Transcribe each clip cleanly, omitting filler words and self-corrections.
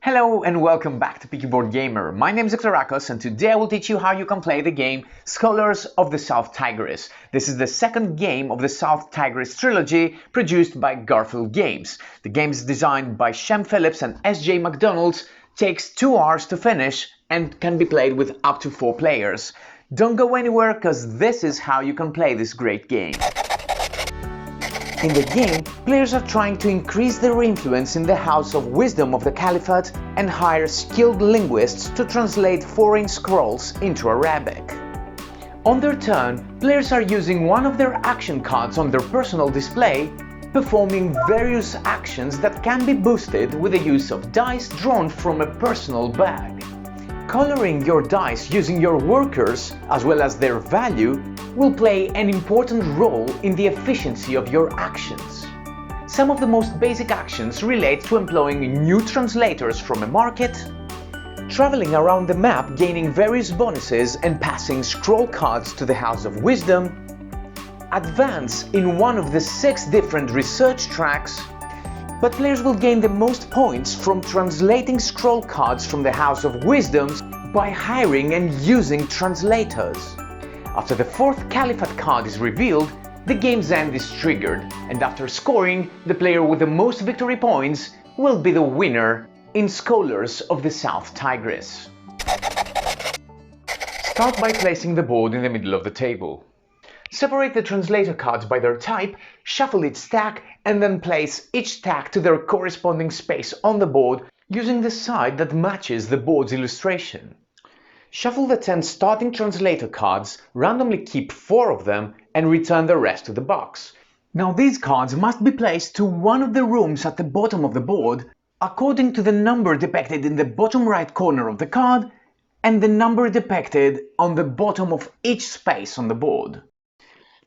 Hello and welcome back to Peaky Boardgamer. My name is Explanatory and today I will teach you how you can play the game Scholars of the South Tigris. This is the second game of the South Tigris trilogy produced by Garfield Games. The game is designed by Shem Phillips and S.J. McDonald, takes 2 hours to finish and can be played with up to 4 players. Don't go anywhere because this is how you can play this great game. In the game, players are trying to increase their influence in the House of Wisdom of the Caliphate and hire skilled linguists to translate foreign scrolls into Arabic. On their turn, players are using one of their action cards on their personal display, performing various actions that can be boosted with the use of dice drawn from a personal bag. Coloring your dice using your workers, as well as their value, will play an important role in the efficiency of your actions. Some of the most basic actions relate to employing new translators from a market, traveling around the map gaining various bonuses and passing scroll cards to the House of Wisdom, advance in one of the 6 different research tracks, but players will gain the most points from translating scroll cards from the House of Wisdoms by hiring and using translators. After the 4th Caliphate card is revealed, the game's end is triggered, and after scoring, the player with the most victory points will be the winner in Scholars of the South Tigris. Start by placing the board in the middle of the table. Separate the translator cards by their type, shuffle each stack, and then place each stack to their corresponding space on the board using the side that matches the board's illustration. Shuffle the 10 starting translator cards, randomly keep 4 of them, and return the rest to the box. Now these cards must be placed to one of the rooms at the bottom of the board, according to the number depicted in the bottom right corner of the card and the number depicted on the bottom of each space on the board.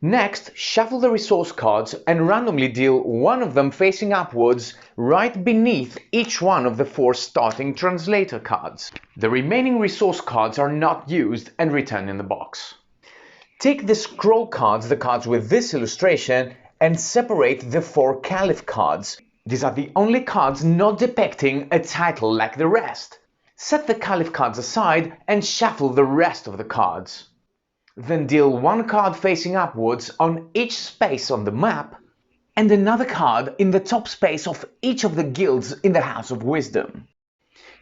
Next, shuffle the resource cards and randomly deal one of them facing upwards right beneath each one of the 4 starting translator cards. The remaining resource cards are not used and return in the box. Take the scroll cards, the cards with this illustration, and separate the 4 Caliph cards. These are the only cards not depicting a title like the rest. Set the Caliph cards aside and shuffle the rest of the cards. Then deal 1 card facing upwards on each space on the map and another card in the top space of each of the guilds in the House of Wisdom.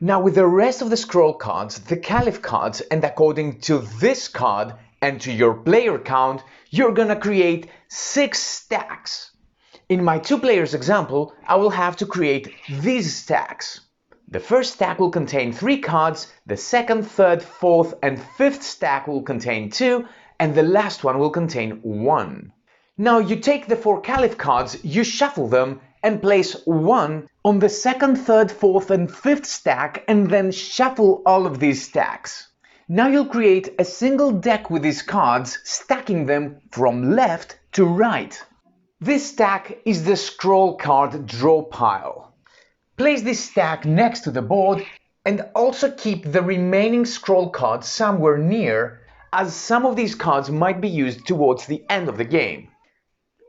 Now with the rest of the scroll cards, the Caliph cards, and according to this card and to your player count, you're gonna create 6 stacks. In my 2 players example, I will have to create these stacks. The first stack will contain 3 cards, the second, third, fourth and fifth stack will contain 2, and the last one will contain 1. Now you take the 4 Caliph cards, you shuffle them and place 1 on the second, third, fourth and fifth stack and then shuffle all of these stacks. Now you'll create a single deck with these cards, stacking them from left to right. This stack is the scroll card draw pile. Place this stack next to the board and also keep the remaining scroll cards somewhere near, as some of these cards might be used towards the end of the game.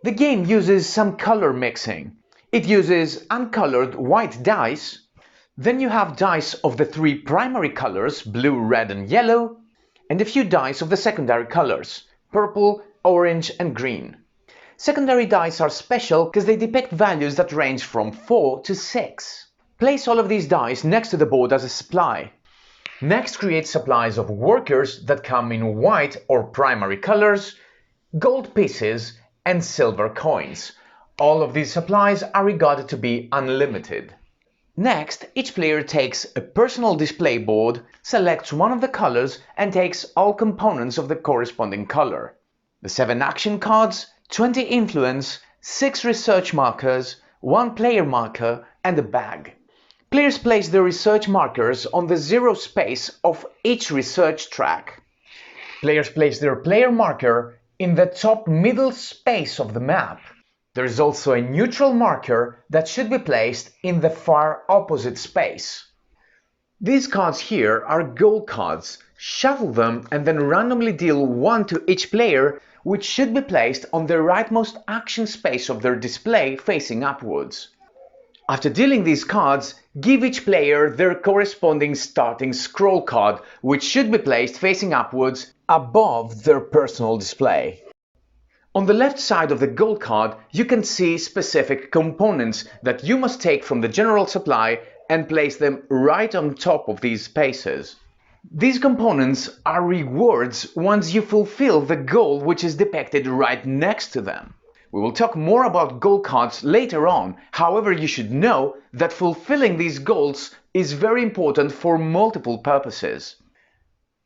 The game uses some color mixing. It uses uncolored white dice, then you have dice of the 3 primary colors, blue, red and yellow, and a few dice of the secondary colors, purple, orange and green. Secondary dice are special because they depict values that range from 4 to 6. Place all of these dice next to the board as a supply. Next, create supplies of workers that come in white or primary colors, gold pieces and silver coins. All of these supplies are regarded to be unlimited. Next, each player takes a personal display board, selects one of the colors and takes all components of the corresponding color. The 7 action cards, 20 influence, 6 research markers, 1 player marker and a bag. Players place the research markers on the 0 space of each research track. Players place their player marker in the top middle space of the map. There is also a neutral marker that should be placed in the far opposite space. These cards here are goal cards. Shuffle them and then randomly deal 1 to each player, which should be placed on the rightmost action space of their display facing upwards. After dealing these cards, give each player their corresponding starting scroll card, which should be placed facing upwards above their personal display. On the left side of the gold card, you can see specific components that you must take from the general supply and place them right on top of these spaces. These components are rewards once you fulfill the goal which is depicted right next to them. We will talk more about goal cards later on, however you should know that fulfilling these goals is very important for multiple purposes.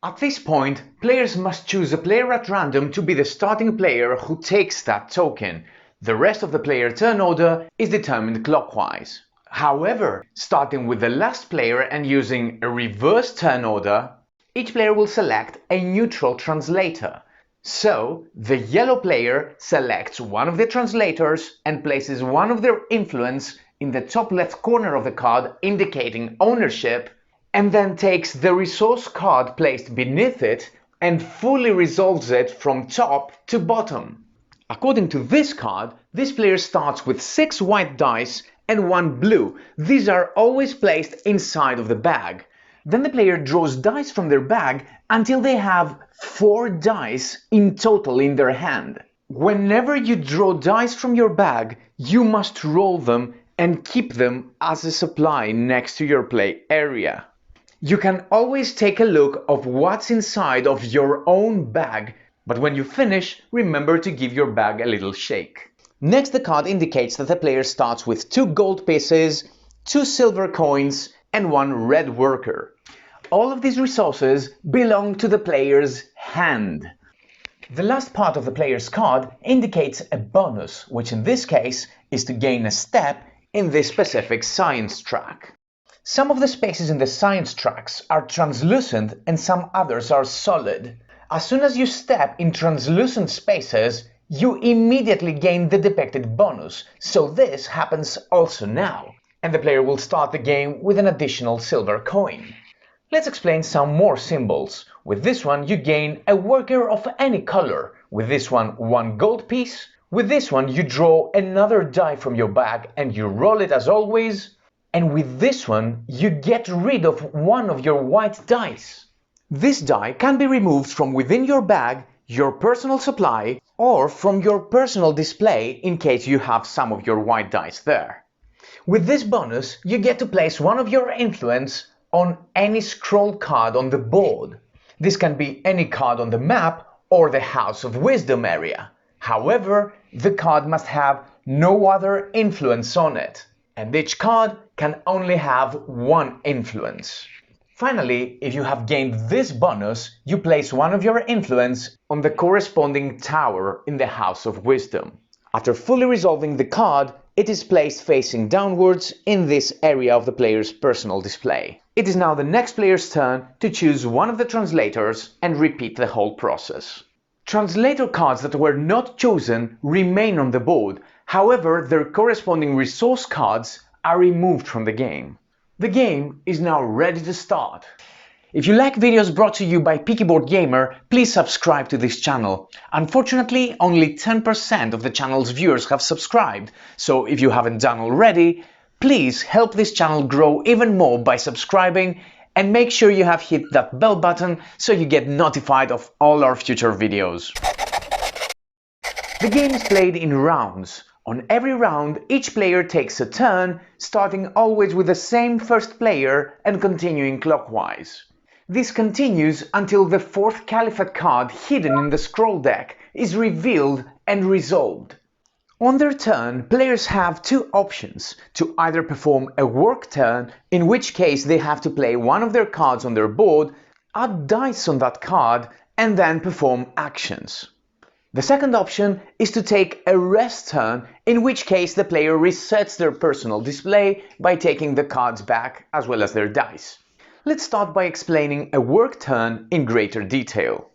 At this point, players must choose a player at random to be the starting player who takes that token. The rest of the player turn order is determined clockwise. However, starting with the last player and using a reverse turn order, each player will select a neutral translator. So, the yellow player selects one of the translators and places one of their influence in the top left corner of the card indicating ownership, and then takes the resource card placed beneath it and fully resolves it from top to bottom. According to this card, this player starts with 6 white dice and 1 blue. These are always placed inside of the bag. Then the player draws dice from their bag until they have 4 dice in total in their hand. Whenever you draw dice from your bag, you must roll them and keep them as a supply next to your play area. You can always take a look of what's inside of your own bag, but when you finish, remember to give your bag a little shake. Next, the card indicates that the player starts with 2 gold pieces, 2 silver coins, and 1 red worker. All of these resources belong to the player's hand. The last part of the player's card indicates a bonus, which in this case is to gain a step in this specific science track. Some of the spaces in the science tracks are translucent and some others are solid. As soon as you step in translucent spaces, you immediately gain the depicted bonus, so this happens also now, and the player will start the game with an additional silver coin. Let's explain some more symbols. With this one you gain a worker of any color, with this one 1 gold piece, with this one you draw another die from your bag and you roll it as always, and with this one you get rid of 1 of your white dice. This die can be removed from within your bag, your personal supply, or from your personal display in case you have some of your white dice there. With this bonus, you get to place 1 of your influence on any scroll card on the board. This can be any card on the map or the House of Wisdom area. However, the card must have no other influence on it, and each card can only have 1 influence. Finally, if you have gained this bonus, you place 1 of your influence on the corresponding tower in the House of Wisdom. After fully resolving the card, it is placed facing downwards in this area of the player's personal display. It is now the next player's turn to choose 1 of the translators and repeat the whole process. Translator cards that were not chosen remain on the board, however their corresponding resource cards are removed from the game. The game is now ready to start. If you like videos brought to you by Peaky Boardgamer, please subscribe to this channel. Unfortunately, only 10% of the channel's viewers have subscribed, so if you haven't done already, please help this channel grow even more by subscribing and make sure you have hit that bell button so you get notified of all our future videos. The game is played in rounds. On every round, each player takes a turn, starting always with the same first player and continuing clockwise. This continues until the 4th Caliphate card hidden in the scroll deck is revealed and resolved. On their turn, players have 2 options: to either perform a work turn, in which case they have to play 1 of their cards on their board, add dice on that card, and then perform actions. The second option is to take a rest turn, in which case the player resets their personal display by taking the cards back as well as their dice. Let's start by explaining a work turn in greater detail.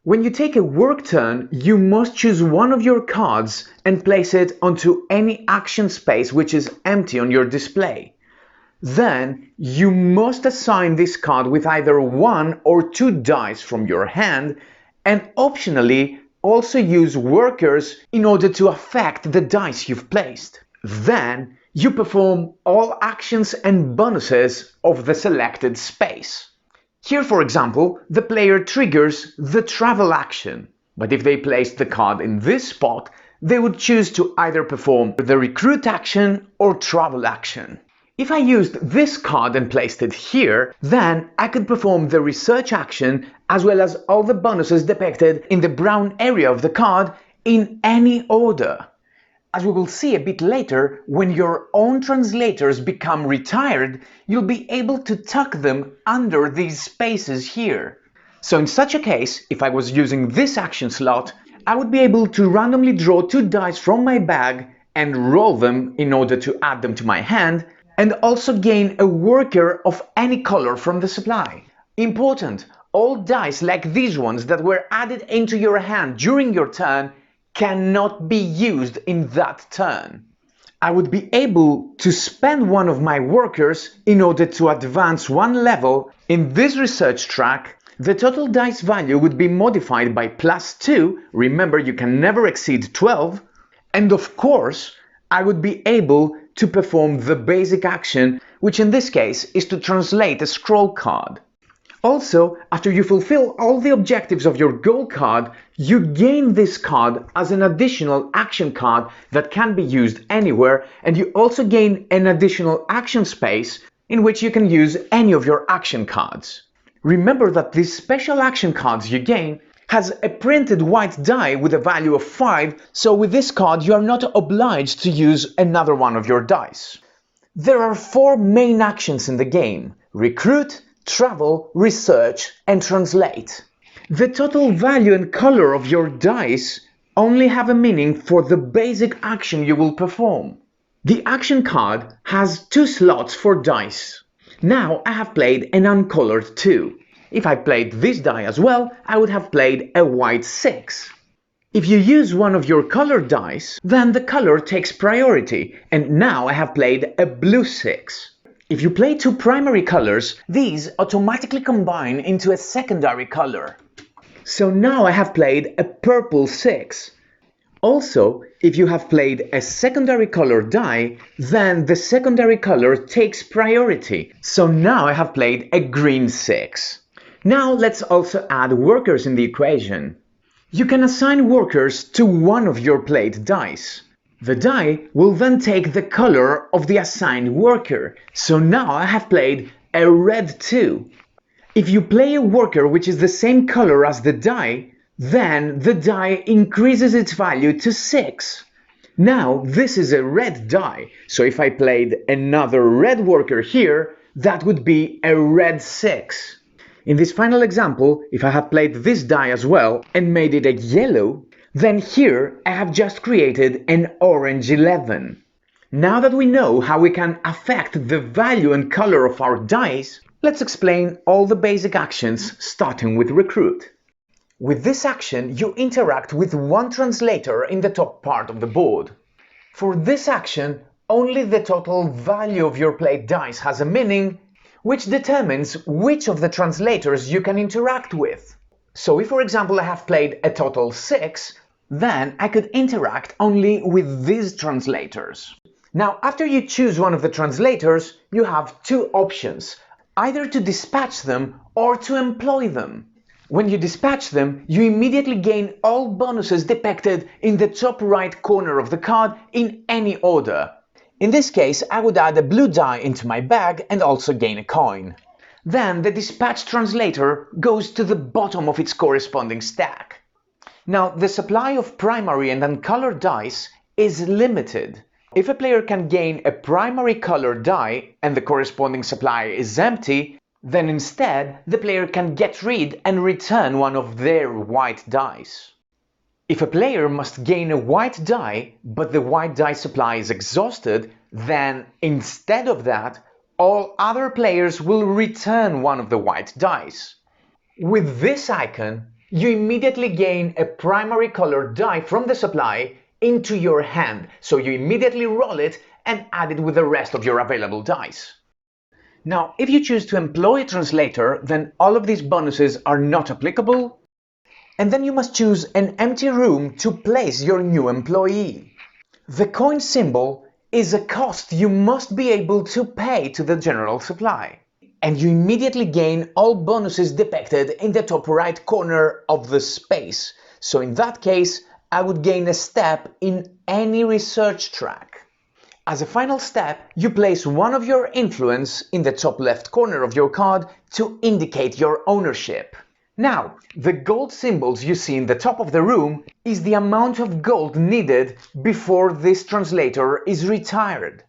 When you take a work turn, you must choose 1 of your cards and place it onto any action space which is empty on your display. Then you must assign this card with either 1 or 2 dice from your hand, and optionally also use workers in order to affect the dice you've placed. Then you perform all actions and bonuses of the selected space. Here, for example, the player triggers the travel action, but if they placed the card in this spot, they would choose to either perform the recruit action or travel action. If I used this card and placed it here, then I could perform the research action as well as all the bonuses depicted in the brown area of the card in any order. As we will see a bit later, when your own translators become retired, you'll be able to tuck them under these spaces here. So in such a case, if I was using this action slot, I would be able to randomly draw 2 dice from my bag and roll them in order to add them to my hand, and also gain a worker of any color from the supply. Important, all dice like these ones that were added into your hand during your turn cannot be used in that turn. I would be able to spend one of my workers in order to advance 1 level. In this research track, the total dice value would be modified by +2, remember you can never exceed 12, and of course, I would be able to perform the basic action, which in this case is to translate a scroll card. Also, after you fulfill all the objectives of your goal card, you gain this card as an additional action card that can be used anywhere, and you also gain an additional action space in which you can use any of your action cards. Remember that these special action cards you gain has a printed white die with a value of 5, so with this card you are not obliged to use another one of your dice. There are 4 main actions in the game: recruit, travel, research, and translate. The total value and color of your dice only have a meaning for the basic action you will perform. The action card has 2 slots for dice. Now I have played an uncolored 2. If I played this die as well, I would have played a white 6. If you use one of your colored dice, then the color takes priority, and now I have played a blue 6. If you play 2 primary colors, these automatically combine into a secondary color. So now I have played a purple 6. Also, if you have played a secondary color die, then the secondary color takes priority. So now I have played a green 6. Now let's also add workers in the equation. You can assign workers to one of your played dice. The die will then take the color of the assigned worker. So now I have played a red 2. If you play a worker which is the same color as the die, then the die increases its value to 6. Now this is a red die, so if I played another red worker here, that would be a red 6. In this final example, if I had played this die as well and made it a yellow, then here I have just created an orange 11. Now that we know how we can affect the value and color of our dice, let's explain all the basic actions starting with recruit. With this action, you interact with 1 translator in the top part of the board. For this action, only the total value of your played dice has a meaning, which determines which of the translators you can interact with. So if, for example, I have played a total 6, then I could interact only with these translators. Now, after you choose one of the translators, you have 2 options, either to dispatch them or to employ them. When you dispatch them, you immediately gain all bonuses depicted in the top right corner of the card in any order. In this case, I would add a blue die into my bag and also gain a coin. Then the dispatched translator goes to the bottom of its corresponding stack. Now, the supply of primary and uncolored dice is limited. If a player can gain a primary colored die and the corresponding supply is empty, then instead the player can get rid and return one of their white dice. If a player must gain a white die, but the white die supply is exhausted, then instead of that, all other players will return one of the white dice. With this icon, you immediately gain a primary colored die from the supply into your hand, so you immediately roll it and add it with the rest of your available dice. Now, if you choose to employ a translator, then all of these bonuses are not applicable, and then you must choose an empty room to place your new employee. The coin symbol is a cost you must be able to pay to the general supply. And you immediately gain all bonuses depicted in the top right corner of the space. So in that case, I would gain a step in any research track. As a final step, you place one of your influence in the top left corner of your card to indicate your ownership. Now, the gold symbols you see in the top of the room is the amount of gold needed before this translator is retired.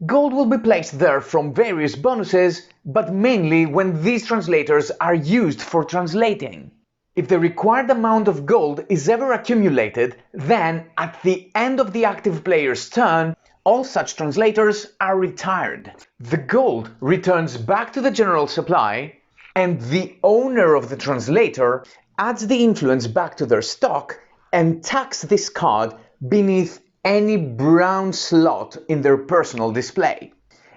Gold will be placed there from various bonuses, but mainly when these translators are used for translating. If the required amount of gold is ever accumulated, then at the end of the active player's turn, all such translators are retired. The gold returns back to the general supply, and the owner of the translator adds the influence back to their stock and tacks this card beneath any brown slot in their personal display.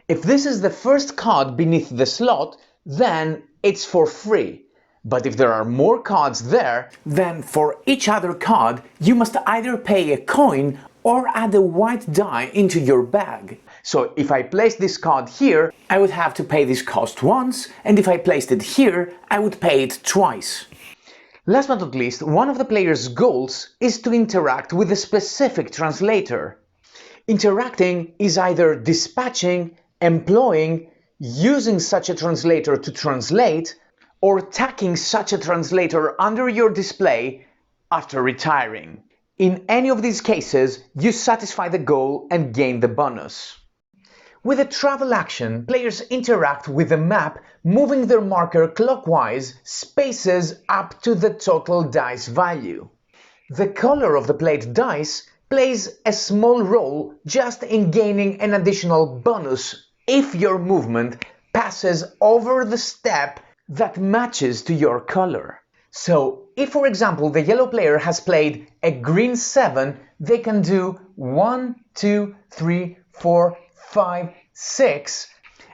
If this is the first card beneath the slot, then it's for free. But if there are more cards there, then for each other card you must either pay a coin or add a white die into your bag. So if I place this card here, I would have to pay this cost once, and if I placed it here, I would pay it twice. Last but not least, one of the player's goals is to interact with a specific translator. Interacting is either dispatching, employing, using such a translator to translate, or tacking such a translator under your display after retiring. In any of these cases, you satisfy the goal and gain the bonus. With a travel action, players interact with the map, moving their marker clockwise spaces up to the total dice value. The color of the played dice plays a small role just in gaining an additional bonus if your movement passes over the step that matches to your color. So, if for example the yellow player has played a green 7, they can do 1, 2, 3, 4, 5, 6,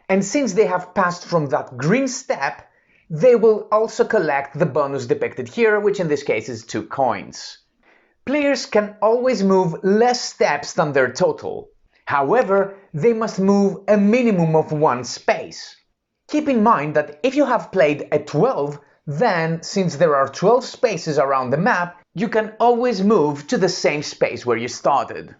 and since they have passed from that green step, they will also collect the bonus depicted here, which in this case is 2 coins. Players can always move less steps than their total. However, they must move a minimum of 1 space. Keep in mind that if you have played a 12, then, since there are 12 spaces around the map, you can always move to the same space where you started.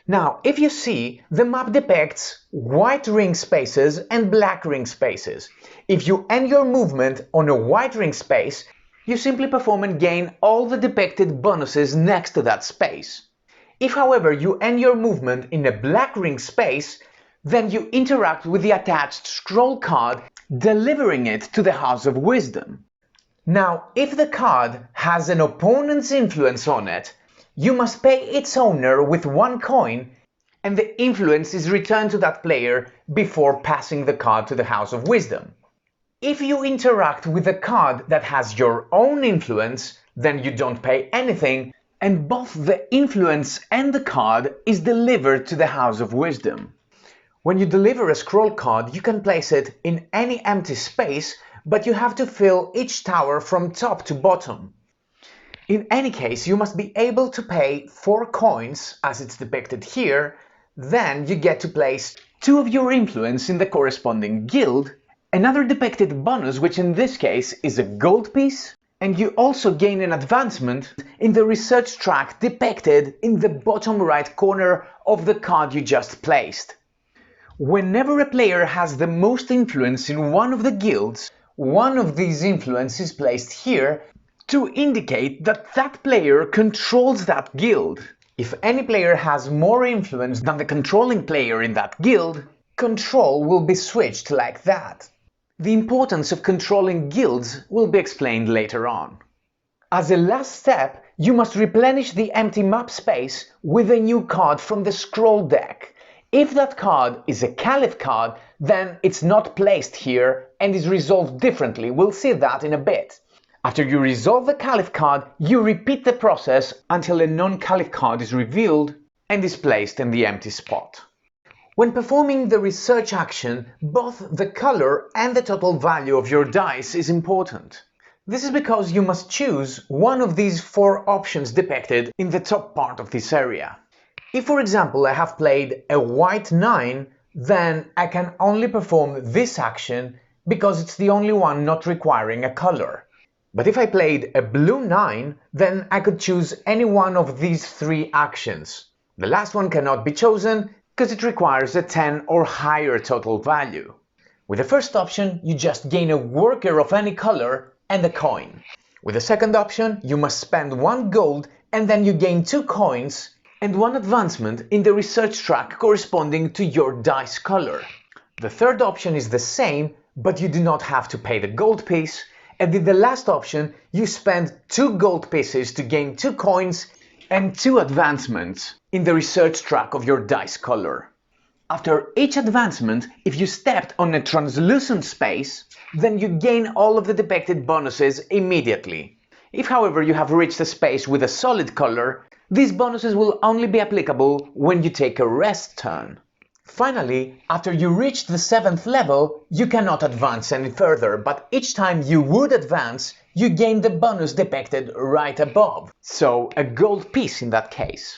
Now, if you see, the map depicts white ring spaces and black ring spaces. If you end your movement on a white ring space, you simply perform and gain all the depicted bonuses next to that space. If, however, you end your movement in a black ring space, then you interact with the attached scroll card, delivering it to the House of Wisdom. Now, if the card has an opponent's influence on it, you must pay its owner with 1 coin, and the influence is returned to that player before passing the card to the House of Wisdom. If you interact with a card that has your own influence, then you don't pay anything, and both the influence and the card is delivered to the House of Wisdom. When you deliver a scroll card, you can place it in any empty space, but you have to fill each tower from top to bottom. In any case, you must be able to pay 4 coins, as it's depicted here, then you get to place 2 of your influence in the corresponding guild, another depicted bonus, which in this case is a gold piece, and you also gain an advancement in the research track depicted in the bottom right corner of the card you just placed. Whenever a player has the most influence in one of the guilds, one of these influences is placed here to indicate that that player controls that guild. If any player has more influence than the controlling player in that guild, control will be switched like that. The importance of controlling guilds will be explained later on. As a last step, you must replenish the empty map space with a new card from the scroll deck. If that card is a Caliph card, then it's not placed here and is resolved differently. We'll see that in a bit. After you resolve the Caliph card, you repeat the process until a non-Caliph card is revealed and is placed in the empty spot. When performing the research action, both the color and the total value of your dice is important. This is because you must choose one of these 4 options depicted in the top part of this area. If, for example, I have played a white 9, then I can only perform this action because it's the only one not requiring a color. But if I played a blue 9, then I could choose any one of these 3 actions. The last one cannot be chosen because it requires a 10 or higher total value. With the first option, you just gain a worker of any color and a coin. With the second option, you must spend 1 gold and then you gain 2 coins and 1 advancement in the research track corresponding to your dice color. The third option is the same, but you do not have to pay the gold piece, and in the last option, you spend 2 gold pieces to gain 2 coins and 2 advancements in the research track of your dice color. After each advancement, if you stepped on a translucent space, then you gain all of the depicted bonuses immediately. If, however, you have reached a space with a solid color, these bonuses will only be applicable when you take a rest turn. Finally, after you reach the 7th level, you cannot advance any further, but each time you would advance, you gain the bonus depicted right above, so a gold piece in that case.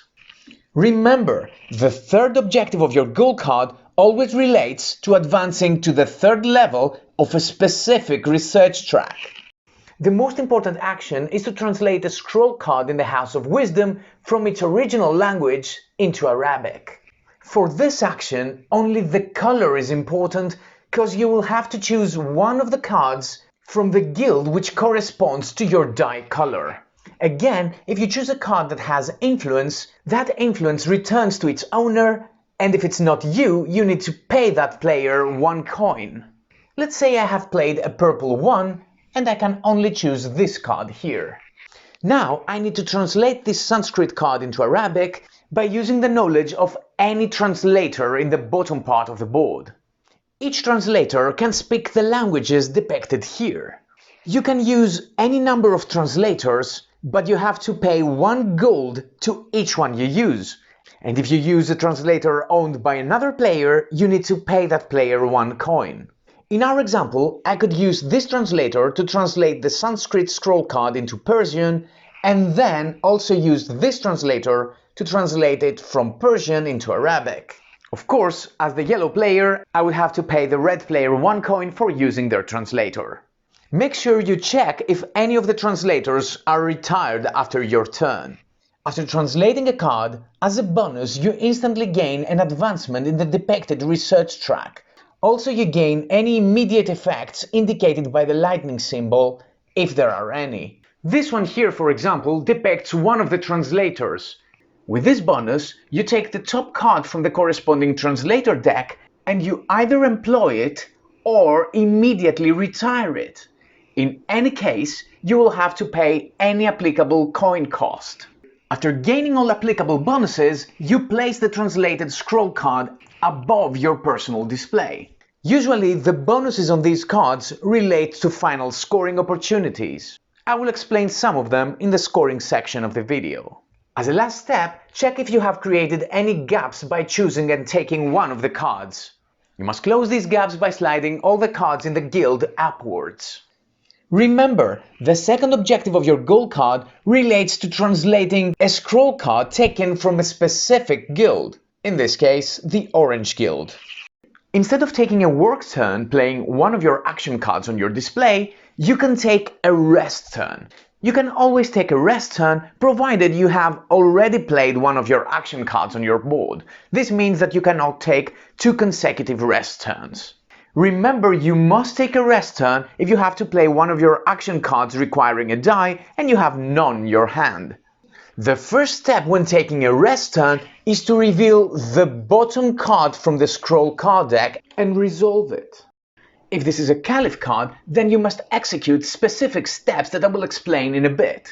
Remember, the third objective of your goal card always relates to advancing to the 3rd level of a specific research track. The most important action is to translate a scroll card in the House of Wisdom from its original language into Arabic. For this action, only the color is important because you will have to choose one of the cards from the guild which corresponds to your die color. Again, if you choose a card that has influence, that influence returns to its owner, and if it's not you, you need to pay that player 1 coin. Let's say I have played a purple 1, and I can only choose this card here. Now I need to translate this Sanskrit card into Arabic by using the knowledge of any translator in the bottom part of the board. Each translator can speak the languages depicted here. You can use any number of translators, but you have to pay 1 gold to each one you use. And if you use a translator owned by another player, you need to pay that player 1 coin. In our example, I could use this translator to translate the Sanskrit scroll card into Persian, and then also use this translator to translate it from Persian into Arabic. Of course, as the yellow player, I would have to pay the red player 1 coin for using their translator. Make sure you check if any of the translators are retired after your turn. After translating a card, as a bonus you instantly gain an advancement in the depicted research track. Also, you gain any immediate effects indicated by the lightning symbol, if there are any. This one here, for example, depicts one of the translators. With this bonus, you take the top card from the corresponding translator deck and you either employ it or immediately retire it. In any case, you will have to pay any applicable coin cost. After gaining all applicable bonuses, you place the translated scroll card above your personal display. Usually, the bonuses on these cards relate to final scoring opportunities. I will explain some of them in the scoring section of the video. As a last step, check if you have created any gaps by choosing and taking one of the cards. You must close these gaps by sliding all the cards in the guild upwards. Remember, the second objective of your goal card relates to translating a scroll card taken from a specific guild, in this case, the Orange Guild. Instead of taking a work turn playing one of your action cards on your display, you can take a rest turn. You can always take a rest turn provided you have already played one of your action cards on your board. This means that you cannot take 2 consecutive rest turns. Remember, you must take a rest turn if you have to play one of your action cards requiring a die and you have none in your hand. The first step when taking a rest turn is to reveal the bottom card from the scroll card deck and resolve it. If this is a Caliph card, then you must execute specific steps that I will explain in a bit.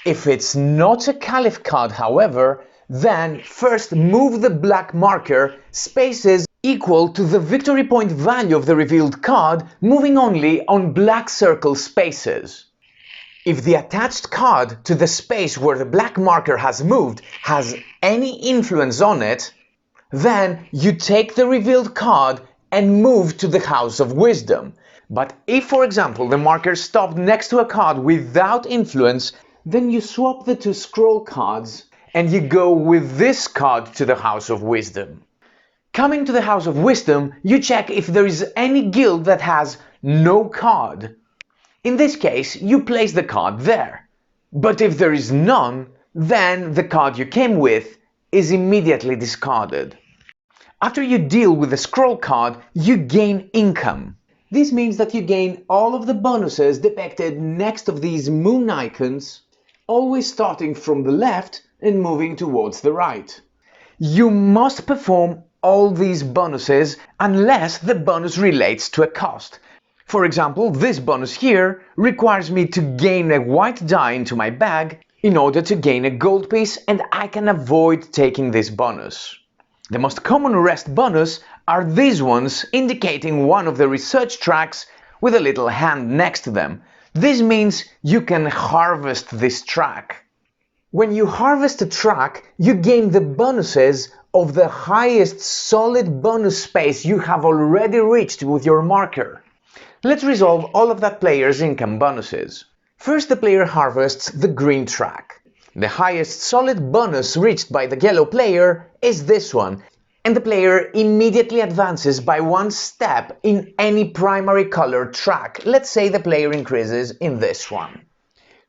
If it's not a Caliph card, however, then first move the black marker spaces equal to the victory point value of the revealed card, moving only on black circle spaces. If the attached card to the space where the black marker has moved has any influence on it, then you take the revealed card and move to the House of Wisdom. But if, for example, the marker stopped next to a card without influence, then you swap the 2 scroll cards and you go with this card to the House of Wisdom. Coming to the House of Wisdom, you check if there is any guild that has no card. In this case, you place the card there. But if there is none, then the card you came with is immediately discarded. After you deal with the scroll card, you gain income. This means that you gain all of the bonuses depicted next of these moon icons, always starting from the left and moving towards the right. You must perform all these bonuses unless the bonus relates to a cost. For example, this bonus here requires me to gain a white die into my bag in order to gain a gold piece, and I can avoid taking this bonus. The most common rest bonus are these ones, indicating one of the research tracks with a little hand next to them. This means you can harvest this track. When you harvest a track, you gain the bonuses of the highest solid bonus space you have already reached with your marker. Let's resolve all of that player's income bonuses. First, the player harvests the green track. The highest solid bonus reached by the yellow player is this one, and the player immediately advances by one step in any primary color track. Let's say the player increases in this one.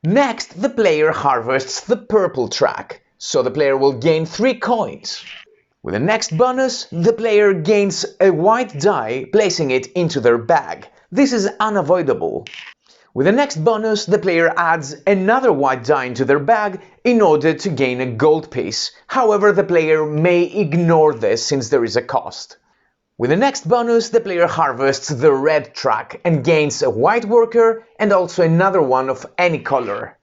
Next, the player harvests the purple track, so the player will gain 3 coins. With the next bonus, the player gains a white die, placing it into their bag. This is unavoidable. With the next bonus, the player adds another white die into their bag in order to gain a gold piece. However, the player may ignore this since there is a cost. With the next bonus, the player harvests the red track and gains a white worker and also another one of any color.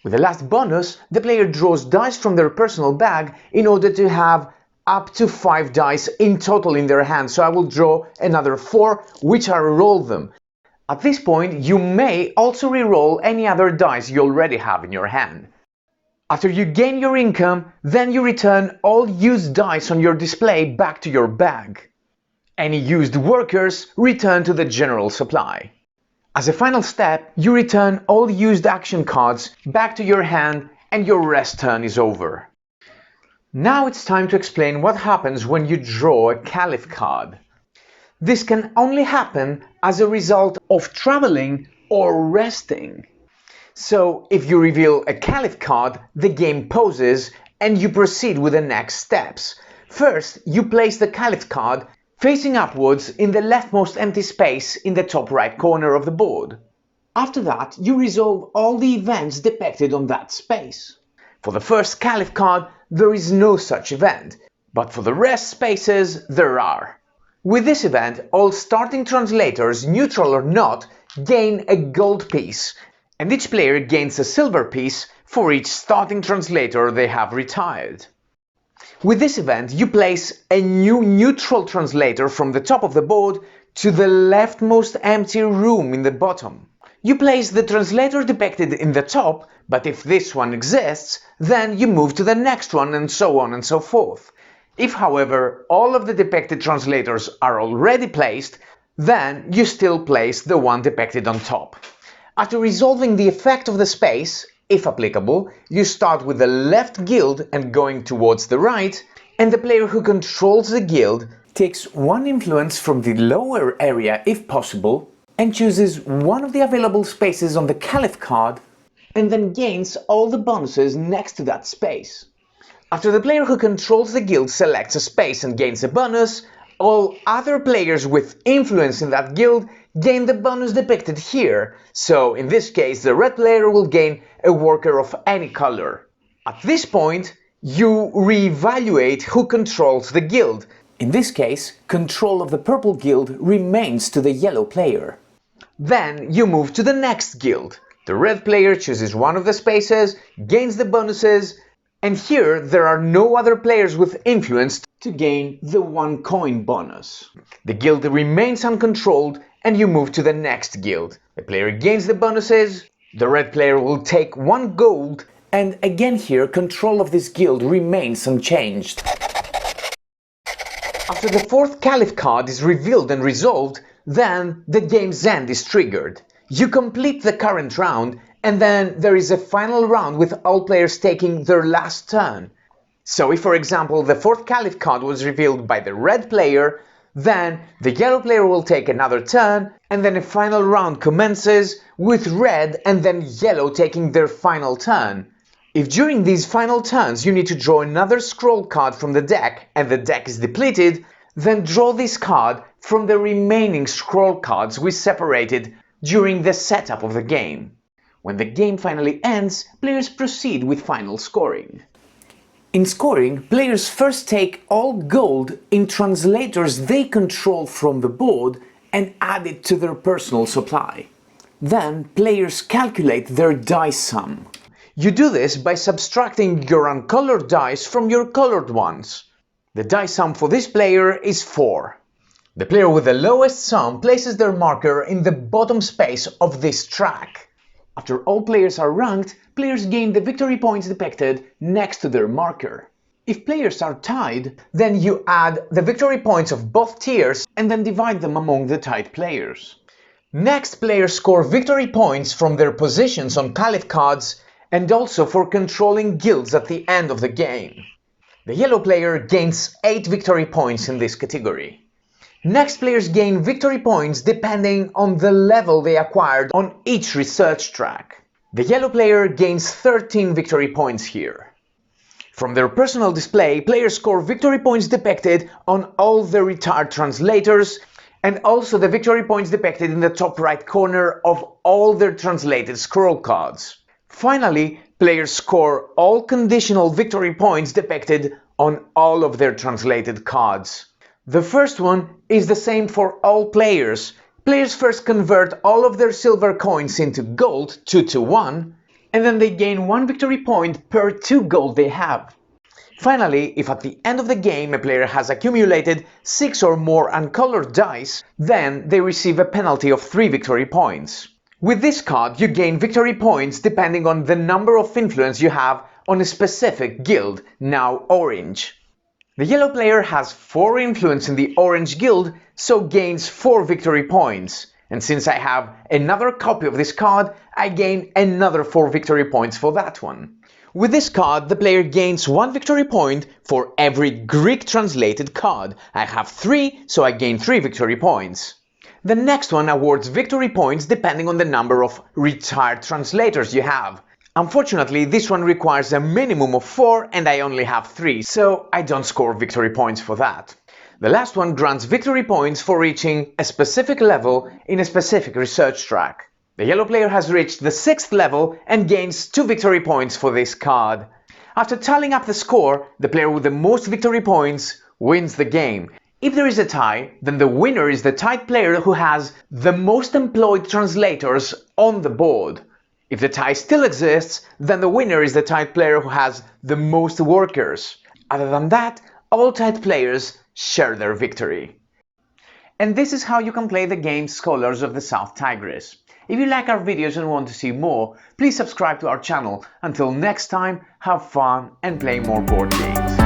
With the last bonus, the player draws dice from their personal bag in order to have up to 5 dice in total in their hand, so I will draw another 4, which I roll them. At this point, you may also re-roll any other dice you already have in your hand. After you gain your income, then you return all used dice on your display back to your bag. Any used workers return to the general supply. As a final step, you return all used action cards back to your hand and your rest turn is over. Now it's time to explain what happens when you draw a Caliph card. This can only happen as a result of traveling or resting. So if you reveal a Caliph card, the game pauses and you proceed with the next steps. First, you place the Caliph card facing upwards in the leftmost empty space in the top right corner of the board. After that, you resolve all the events depicted on that space. For the first Caliph card, there is no such event, but for the rest spaces, there are. With this event, all starting translators, neutral or not, gain a gold piece, and each player gains a silver piece for each starting translator they have retired. With this event, you place a new neutral translator from the top of the board to the leftmost empty room in the bottom. You place the translator depicted in the top, but if this one exists, then you move to the next one and so on and so forth. If, however, all of the depicted translators are already placed, then you still place the one depicted on top. After resolving the effect of the space, if applicable, you start with the left guild and going towards the right, and the player who controls the guild takes one influence from the lower area if possible, and chooses one of the available spaces on the Caliph card, and then gains all the bonuses next to that space. After the player who controls the guild selects a space and gains a bonus, all other players with influence in that guild gain the bonus depicted here, so in this case the red player will gain a worker of any color. At this point, you reevaluate who controls the guild. In this case, control of the purple guild remains to the yellow player. Then you move to the next guild. The red player chooses one of the spaces, gains the bonuses, and here there are no other players with influence to gain the 1 coin bonus. The guild remains uncontrolled and you move to the next guild. The player gains the bonuses, the red player will take 1 gold, and again here control of this guild remains unchanged. After the 4th Caliph card is revealed and resolved, then the game's end is triggered. You complete the current round, and then there is a final round with all players taking their last turn. So if, for example, the fourth Caliph card was revealed by the red player, then the yellow player will take another turn, and then a final round commences with red and then yellow taking their final turn. If during these final turns you need to draw another scroll card from the deck and the deck is depleted, then draw this card from the remaining scroll cards we separated during the setup of the game. When the game finally ends, players proceed with final scoring. In scoring, players first take all gold in translators they control from the board and add it to their personal supply. Then players calculate their dice sum. You do this by subtracting your uncolored dice from your colored ones. The dice sum for this player is 4. The player with the lowest sum places their marker in the bottom space of this track. After all players are ranked, players gain the victory points depicted next to their marker. If players are tied, then you add the victory points of both tiers and then divide them among the tied players. Next, players score victory points from their positions on Caliph cards and also for controlling guilds at the end of the game. The yellow player gains 8 victory points in this category. Next, players gain victory points depending on the level they acquired on each research track. The yellow player gains 13 victory points here. From their personal display, players score victory points depicted on all the retired translators and also the victory points depicted in the top right corner of all their translated scroll cards. Finally, players score all conditional victory points depicted on all of their translated cards. The first one is the same for all players. Players first convert all of their silver coins into gold 2-to-1, and then they gain 1 victory point per 2 gold they have. Finally, if at the end of the game a player has accumulated 6 or more uncolored dice, then they receive a penalty of 3 victory points. With this card, you gain victory points depending on the number of influence you have on a specific guild, now orange. The yellow player has 4 influence in the orange guild, so gains 4 victory points. And since I have another copy of this card, I gain another 4 victory points for that one. With this card, the player gains 1 victory point for every Greek translated card. I have 3, so I gain 3 victory points. The next one awards victory points depending on the number of retired translators you have. Unfortunately, this one requires a minimum of 4 and I only have 3, so I don't score victory points for that. The last one grants victory points for reaching a specific level in a specific research track. The yellow player has reached the 6th level and gains 2 victory points for this card. After tallying up the score, the player with the most victory points wins the game. If there is a tie, then the winner is the tied player who has the most employed translators on the board. If the tie still exists, then the winner is the tied player who has the most workers. Other than that, all tied players share their victory. And this is how you can play the game Scholars of the South Tigris. If you like our videos and want to see more, please subscribe to our channel. Until next time, have fun and play more board games.